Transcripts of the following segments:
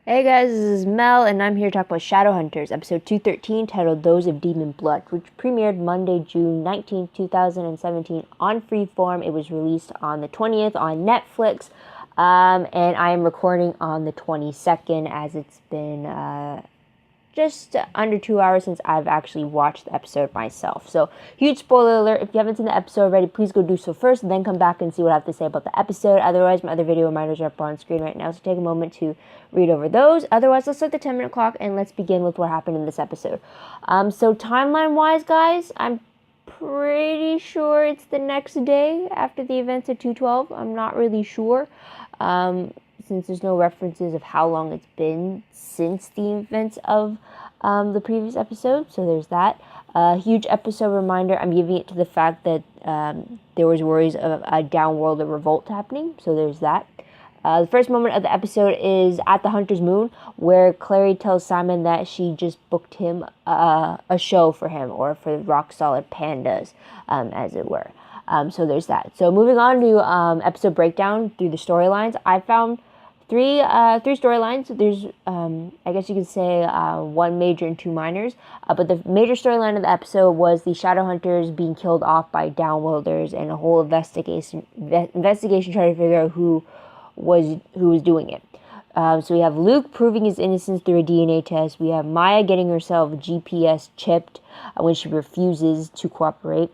Hey guys, this is Mel, and I'm here to talk about Shadowhunters, episode 213, titled Those of Demon Blood, which premiered Monday, June 19th, 2017 on Freeform. It was released on the 20th on Netflix, and I am recording on the 22nd as it's been just under 2 hours since I've actually watched the episode myself. So, huge spoiler alert. If you haven't seen the episode already, please go do so first, and then come back and see what I have to say about the episode. Otherwise, my other video reminders are up on screen right now, so take a moment to read over those. Otherwise, let's start the 10-minute clock, and let's begin with what happened in this episode. So timeline-wise, guys, I'm pretty sure it's the next day after the events of 212. I'm not really sure. Since there's no references of how long it's been since the events of the previous episode. So there's that. Huge episode reminder. I'm giving it to the fact that there was worries of a downworld revolt happening. So there's that. The first moment of the episode is at the Hunter's Moon, where Clary tells Simon that she just booked him a show for him, or for the Rock Solid Pandas, as it were. So there's that. So moving on to episode breakdown through the storylines, I found three storylines. There's I guess you could say one major and two minors. But the major storyline of the episode was the Shadowhunters being killed off by downworlders, and a whole investigation trying to figure out who was doing it. So we have Luke proving his innocence through a DNA test. We have Maya getting herself GPS chipped when she refuses to cooperate.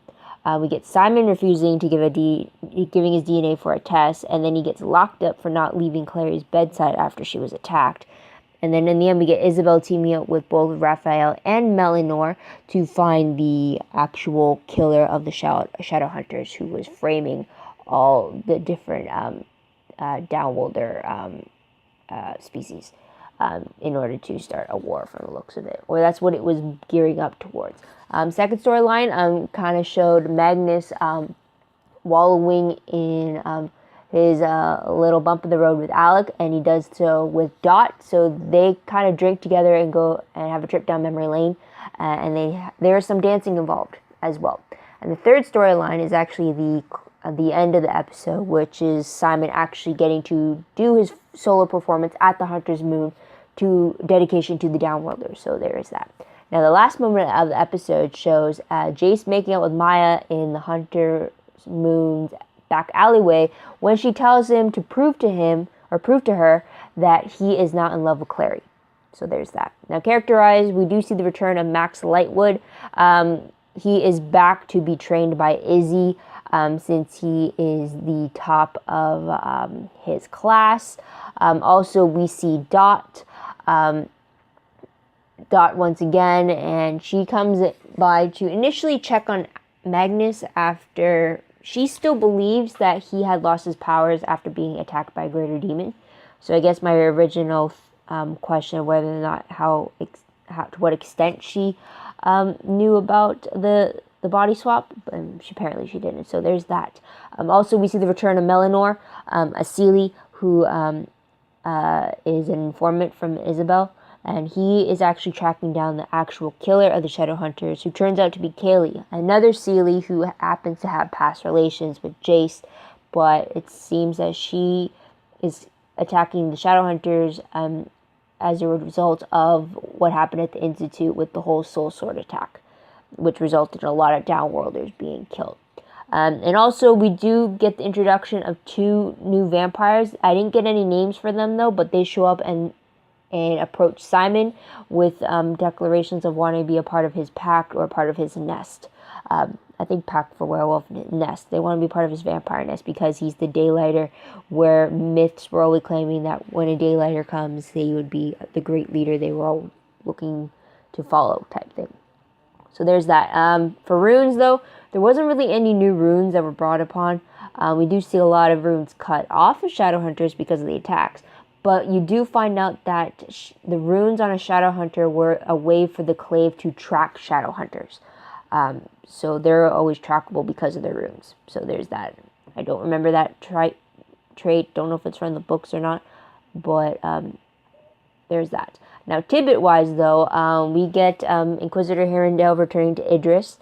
We get Simon refusing to giving his DNA for a test, and then he gets locked up for not leaving Clary's bedside after she was attacked. And then in the end, we get Isabel teaming up with both Raphael and Melanor to find the actual killer of the Shadowhunters, who was framing all the different downworlder species in order to start a war from the looks of it. Or that's what it was gearing up towards. Second storyline kind of showed Magnus wallowing in his little bump in the road with Alec, and he does so with Dot. So they kind of drink together and go and have a trip down memory lane, and there is some dancing involved as well. And the third storyline is actually the end of the episode, which is Simon actually getting to do his solo performance at the Hunter's Moon to dedication to the Downworlders. So there is that. Now, the last moment of the episode shows Jace making out with Maya in the Hunter's Moon's back alleyway when she tells him to prove to her that he is not in love with Clary. So there's that. Now, characterized, we do see the return of Max Lightwood. He is back to be trained by Izzy, since he is the top of his class. Also, we see Dot once again, and she comes by to initially check on Magnus after she still believes that he had lost his powers after being attacked by a greater demon. So I guess my original question of whether or not to what extent she knew about the body swap, apparently she didn't. So there's that. Also, we see the return of Melanor, a Seelie who is an informant from Isabel, and he is actually tracking down the actual killer of the Shadowhunters, who turns out to be Kaylee, another Seelie who happens to have past relations with Jace, but it seems that she is attacking the Shadowhunters as a result of what happened at the Institute with the whole Soul Sword attack, which resulted in a lot of Downworlders being killed. And also, we do get the introduction of two new vampires. I didn't get any names for them, though, but they show up and approach Simon with declarations of wanting to be a part of his pack or part of his nest. I think pack for werewolf, nest. They want to be part of his vampire nest because he's the daylighter, where myths were always claiming that when a daylighter comes, they would be the great leader they were all looking to follow, type thing. So there's that. For runes, though, there wasn't really any new runes that were brought upon. We do see a lot of runes cut off of Shadowhunters because of the attacks. But you do find out that the runes on a Shadowhunter were a way for the Clave to track Shadowhunters. So they're always trackable because of their runes. So there's that. I don't remember that trait. Don't know if it's from the books or not. But there's that. Now, tidbit-wise, though, we get Inquisitor Herondale returning to Idris.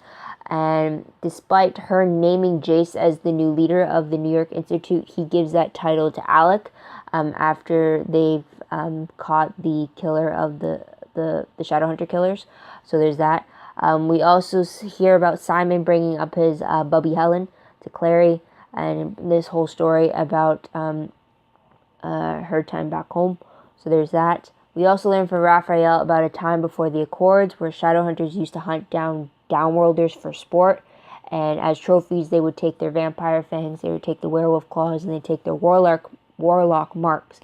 And despite her naming Jace as the new leader of the New York Institute, he gives that title to Alec after they've caught the killer of the Shadowhunter killers. So there's that. We also hear about Simon bringing up his Bubby Helen to Clary, and this whole story about her time back home. So there's that. We also learn from Raphael about a time before the Accords where Shadowhunters used to hunt down downworlders for sport, and as trophies they would take their vampire fangs, they would take the werewolf claws, and they take their warlock marks.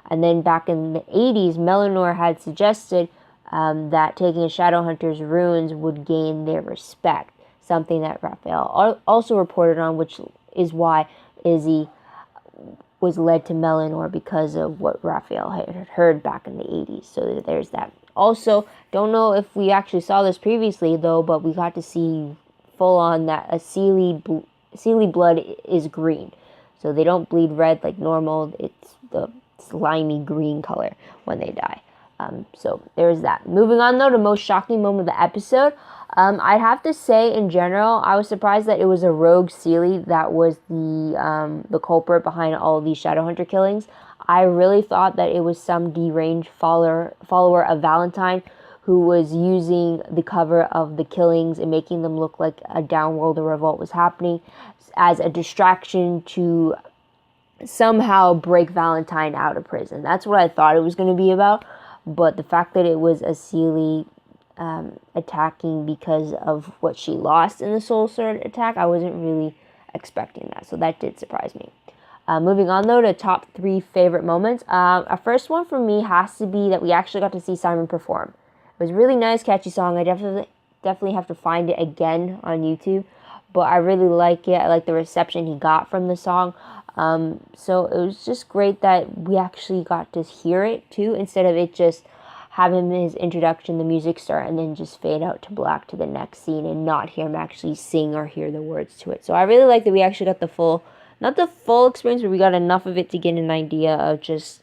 And then back in the 80s, Melanor had suggested that taking a Shadowhunter's runes would gain their respect, something that Raphael also reported on, which is why Izzy was led to Melanor, because of what Raphael had heard back in the 80s. So there's that. Also, don't know if we actually saw this previously, though, but we got to see full on that a Seelie blood is green. So they don't bleed red like normal. It's the slimy green color when they die. So there's that. Moving on, though, to most shocking moment of the episode. I'd have to say, in general, I was surprised that it was a rogue Seelie that was the culprit behind all of these Shadowhunter killings. I really thought that it was some deranged follower of Valentine who was using the cover of the killings and making them look like a downworlder revolt was happening as a distraction to somehow break Valentine out of prison. That's what I thought it was going to be about. But the fact that it was a Seelie attacking because of what she lost in the Soul Sword attack, I wasn't really expecting that. So that did surprise me. Moving on, though, to top 3 favorite moments. A first one for me has to be that we actually got to see Simon perform. It was a really nice, catchy song. I definitely have to find it again on YouTube. But I really like it. I like the reception he got from the song. So it was just great that we actually got to hear it, too, instead of it just having his introduction, the music start, and then just fade out to black to the next scene and not hear him actually sing or hear the words to it. So I really like that we actually got the full, not the full experience, but we got enough of it to get an idea of just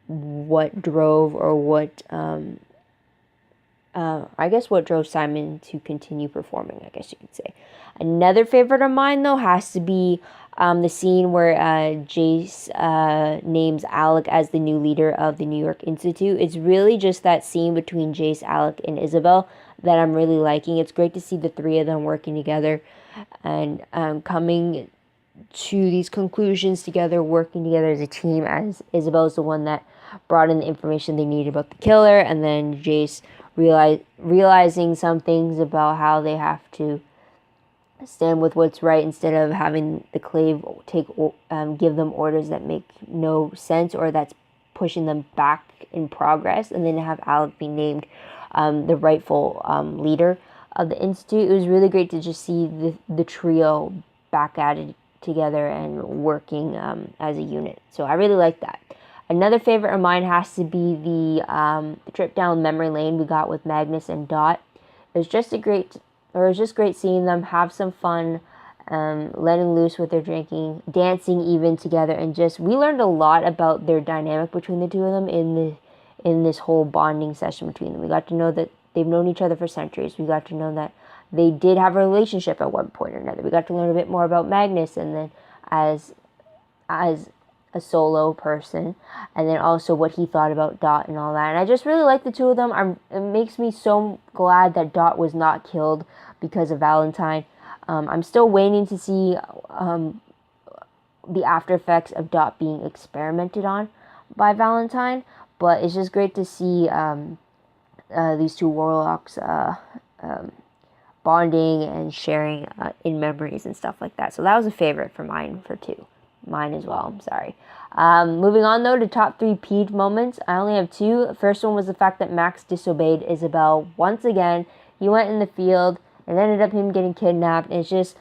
what drove, or what, I guess what drove Simon to continue performing, I guess you could say. Another favorite of mine, though, has to be the scene where Jace names Alec as the new leader of the New York Institute. It's really just that scene between Jace, Alec, and Isabel that I'm really liking. It's great to see the 3 of them working together and coming to these conclusions together, working together as a team, as Isabel's the one that brought in the information they needed about the killer, and then Jace realizing some things about how they have to stand with what's right instead of having the Clave give them orders that make no sense or that's pushing them back in progress, and then have Alec be named the rightful leader of the Institute. It was really great to just see the trio back at it together and working as a unit. So I really like that. Another favorite of mine has to be the trip down memory lane we got with Magnus and Dot. It was just great seeing them have some fun, letting loose with their drinking, dancing even together, and just we learned a lot about their dynamic between the 2 of them in this whole bonding session between them. We got to know that they've known each other for centuries. We got to know that they did have a relationship at one point or another. We got to learn a bit more about Magnus, and then as a solo person, and then also what he thought about Dot and all that. And I just really like the 2 of them. It makes me so glad that Dot was not killed because of Valentine. I'm still waiting to see the after effects of Dot being experimented on by Valentine, but it's just great to see these 2 warlocks bonding and sharing in memories and stuff like that. So that was a favorite for mine as well. I'm sorry. Moving on, though, to top 3 peeved moments. I only have 2. The first one was the fact that Max disobeyed Isabel once again. He went in the field and ended up him getting kidnapped. It's just,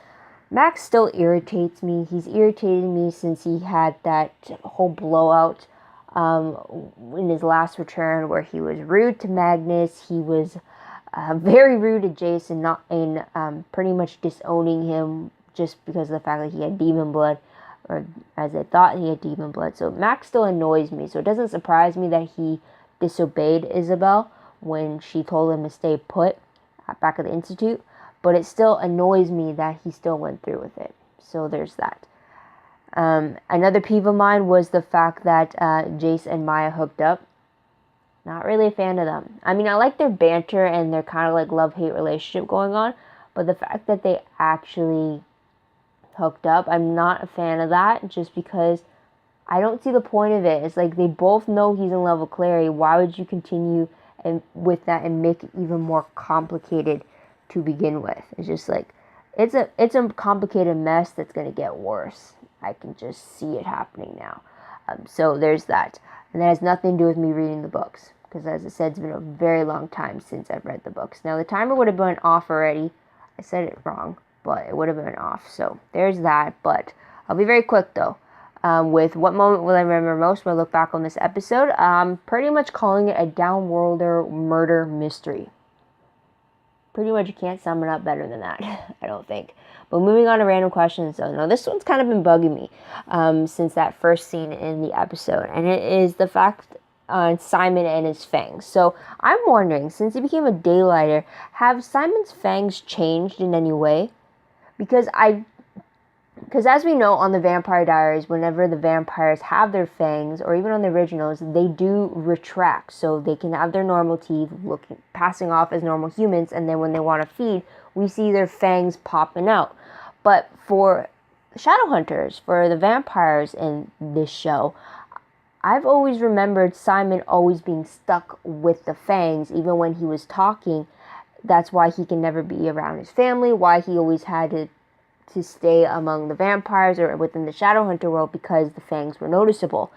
Max still irritates me. He's irritated me since he had that whole blowout in his last return where he was rude to Magnus. He was very rude to Jason, pretty much disowning him just because of the fact that he had demon blood, or as I thought he had demon blood. So Max still annoys me. So it doesn't surprise me that he disobeyed Isabel when she told him to stay put back at the Institute. But it still annoys me that he still went through with it. So there's that. Another peeve of mine was the fact that Jace and Maya hooked up. Not really a fan of them. I mean, I like their banter and their kind of like love-hate relationship going on, but the fact that they actually hooked up, I'm not a fan of that, just because I don't see the point of it. It's like they both know he's in love with Clary. Why would you continue with that and make it even more complicated to begin with? It's just like, it's a complicated mess that's going to get worse. I can just see it happening now. So there's that. And that has nothing to do with me reading the books, because as I said, it's been a very long time since I've read the books. Now, the timer would have been off already. I said it wrong, but it would have been off. So there's that. But I'll be very quick, though. With what moment will I remember most when I look back on this episode? Pretty much calling it a downworlder murder mystery. Pretty much you can't sum it up better than that, I don't think. But moving on to random questions, though. Now, this one's kind of been bugging me since that first scene in the episode. And it is the fact on Simon and his fangs. So I'm wondering, since he became a daylighter, have Simon's fangs changed in any way? Because as we know on the Vampire Diaries, whenever the vampires have their fangs, or even on the originals, they do retract. So they can have their normal teeth passing off as normal humans, and then when they want to feed, we see their fangs popping out. But for Shadowhunters, for the vampires in this show, I've always remembered Simon always being stuck with the fangs, even when he was talking. That's why he can never be around his family, why he always had to stay among the vampires or within the Shadowhunter world, because the fangs were noticeable.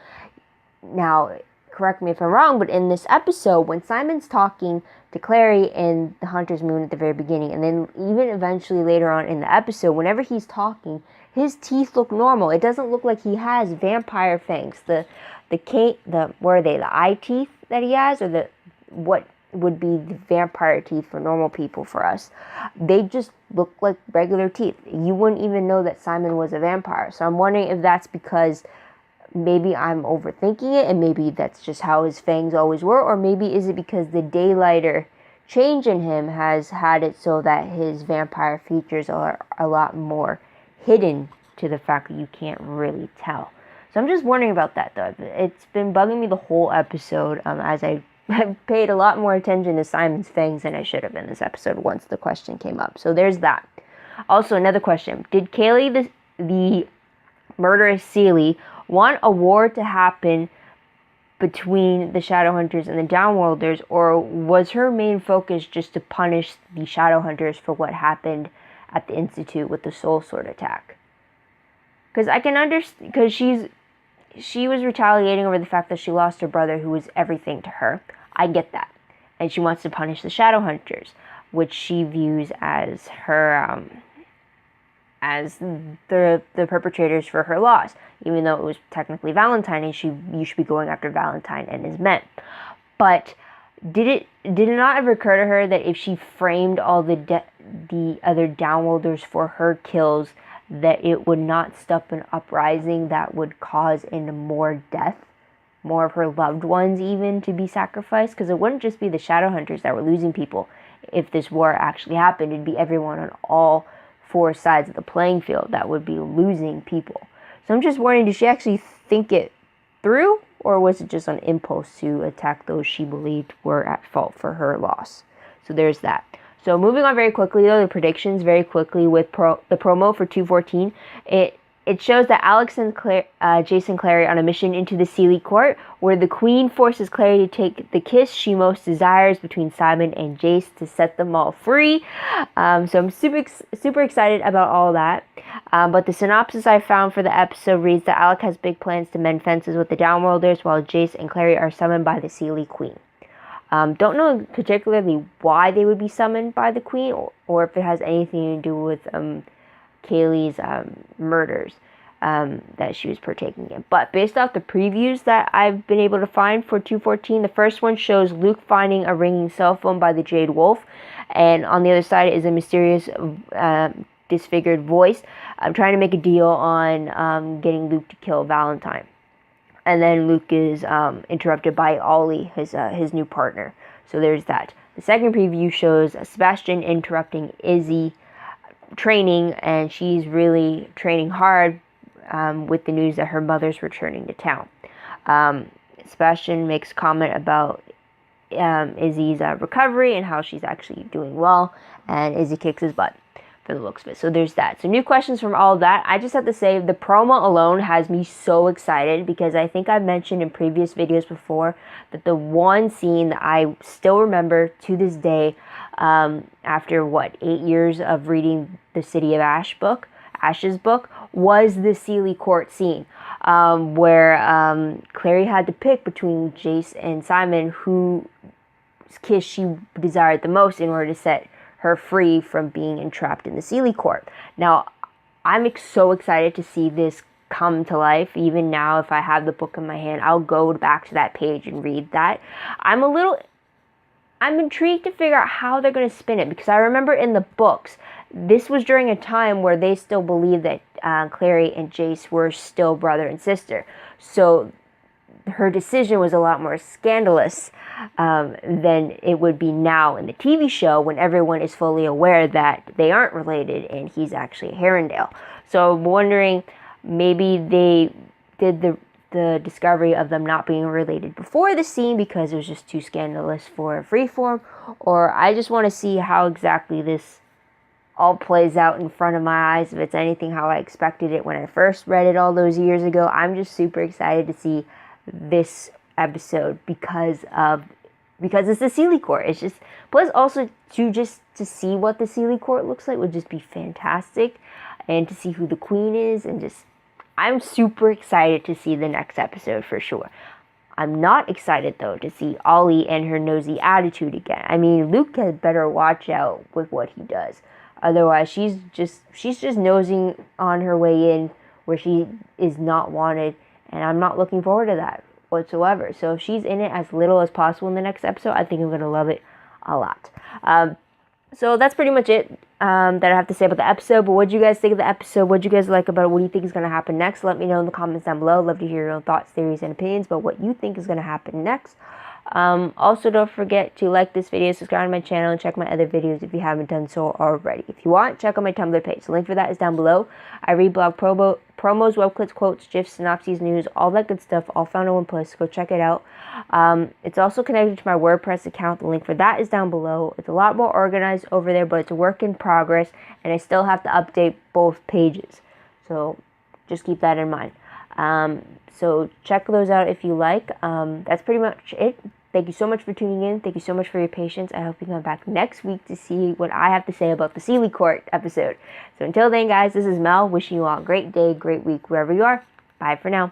Now, correct me if I'm wrong, but in this episode, when Simon's talking to Clary in the Hunter's Moon at the very beginning, and then even eventually later on in the episode, whenever he's talking, his teeth look normal. It doesn't look like he has vampire fangs. The what are they? The eye teeth that he has, or what would be the vampire teeth for normal people for us. They just look like regular teeth. You wouldn't even know that Simon was a vampire. So I'm wondering if that's because maybe I'm overthinking it, and maybe that's just how his fangs always were, or maybe is it because the daylighter change in him has had it so that his vampire features are a lot more hidden to the fact that you can't really tell. So I'm just wondering about that, though. It's been bugging me the whole episode, as I paid a lot more attention to Simon's fangs than I should have in this episode once the question came up. So there's that. Also, another question. Did Kaylee, the murderous Sealy, want a war to happen between the Shadowhunters and the Downworlders, or was her main focus just to punish the Shadowhunters for what happened at the Institute with the Soul Sword attack? Because I can understand, because she was retaliating over the fact that she lost her brother, who was everything to her. I get that. And she wants to punish the Shadowhunters, which she views as her, as the perpetrators for her loss. Even though it was technically Valentine, and you should be going after Valentine and his men. But did it not ever occur to her that if she framed all the other Downworlders for her kills, that it would not stop an uprising that would cause more death, more of her loved ones even to be sacrificed? Because it wouldn't just be the Shadowhunters that were losing people. If this war actually happened, it'd be everyone on all four sides of the playing field that would be losing people. So I'm just wondering, did she actually think it through, or was it just on impulse to attack those she believed were at fault for her loss? So there's that. So moving on very quickly, though, the predictions very quickly with the promo for 214. It shows that Alex and Jason Clary on a mission into the Sealy court, where the Queen forces Clary to take the kiss she most desires between Simon and Jace to set them all free. So I'm super excited about all that. But the synopsis I found for the episode reads that Alec has big plans to mend fences with the Downworlders, while Jace and Clary are summoned by the Sealy Queen. Don't know particularly why they would be summoned by the Queen, or if it has anything to do with Kaylee's murders that she was partaking in. But based off the previews that I've been able to find for 214, the first one shows Luke finding a ringing cell phone by the Jade Wolf, and on the other side is a mysterious disfigured voice trying to make a deal on getting Luke to kill Valentine. And then Luke is interrupted by Ollie, his new partner. So there's that. The second preview shows Sebastian interrupting Izzy training, and she's really training hard with the news that her mother's returning to town. Sebastian makes comment about Izzy's recovery and how she's actually doing well, and Izzy kicks his butt for the looks of it. So there's that. So new questions from all of that. I just have to say the promo alone has me so excited, because I think I've mentioned in previous videos before that the one scene that I still remember to this day, after 8 years of reading the City of Ash's book, was the Sealy Court scene, where Clary had to pick between Jace and Simon whose kiss she desired the most in order to set her free from being entrapped in the Sealy Court. Now, I'm so excited to see this come to life. Even now, if I have the book in my hand, I'll go back to that page and read that. I'm intrigued to figure out how they're going to spin it, because I remember in the books, this was during a time where they still believed that Clary and Jace were still brother and sister. So her decision was a lot more scandalous than it would be now in the TV show, when everyone is fully aware that they aren't related and he's actually a Herondale. So I'm wondering, maybe they did the discovery of them not being related before the scene because it was just too scandalous for Freeform, or I just want to see how exactly this all plays out in front of my eyes, if it's anything how I expected it when I first read it all those years ago. I'm just super excited to see this episode because it's the Sealy Court. It's just, plus also to see what the Sealy Court looks like would just be fantastic, and to see who the queen is, and just, I'm super excited to see the next episode for sure. I'm not excited though to see Ollie and her nosy attitude again. I mean, Luke had better watch out with what he does. Otherwise, she's just nosing on her way in where she is not wanted, and I'm not looking forward to that whatsoever. So if she's in it as little as possible in the next episode, I think I'm going to love it a lot. So that's pretty much it that I have to say about the episode. But what do you guys think of the episode? What do you guys like about it? What do you think is going to happen next? Let me know in the comments down below. Love to hear your own thoughts, theories, and opinions about what you think is going to happen next. Also, don't forget to like this video, subscribe to my channel, and check my other videos if you haven't done so already. If you want, check out my Tumblr page. The link for that is down below. I read blog promos, web clips, quotes, gifs, synopses, news, all that good stuff, all found in one place. Go check it out. It's also connected to my WordPress account. The link for that is down below. It's a lot more organized over there, but it's a work in progress, and I still have to update both pages. So just keep that in mind. So check those out if you like. That's pretty much it. Thank you so much for tuning in. Thank you so much for your patience. I hope you come back next week to see what I have to say about the Sealy Court episode. So until then, guys, this is Mel, wishing you all a great day, great week, wherever you are. Bye for now.